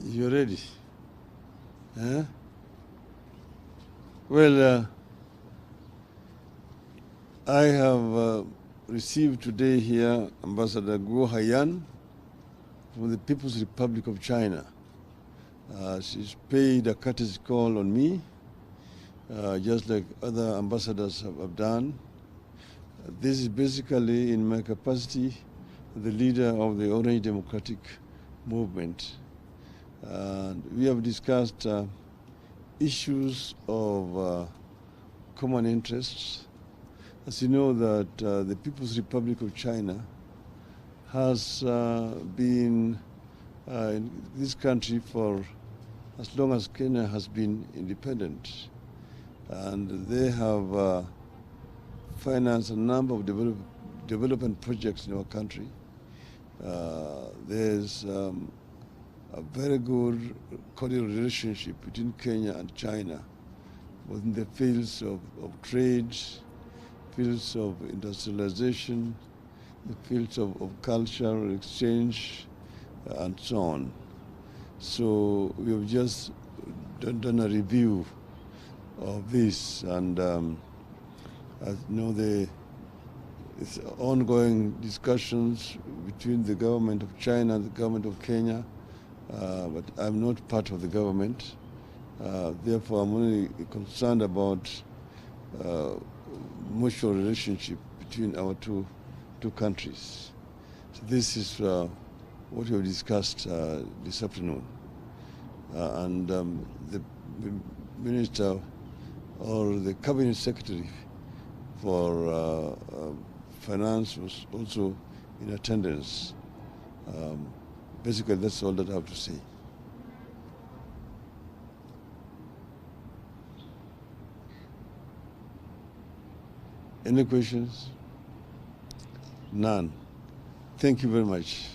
You ready? Huh? Well, I have received today here Ambassador Guo Haiyan from the People's Republic of China. She's paid a courtesy call on me, just like other ambassadors have done. This is basically in my capacity as the leader of the Orange Democratic Movement. We have discussed issues of common interests. As you know that the People's Republic of China has been in this country for as long as Kenya has been independent. And they have financed a number of development projects in our country. There's a very good cordial relationship between Kenya and China within the fields of trade, fields of industrialization, the fields of cultural exchange, and so on. So we have just done a review of this, and as you know, it's ongoing discussions between the government of China and the government of Kenya, but I'm not part of the government. Therefore, I'm only concerned about mutual relationship between our two countries. So this is what we have discussed this afternoon. And the minister or the cabinet secretary for finance was also in attendance. Basically, that's all that I have to say. Any questions? None. Thank you very much.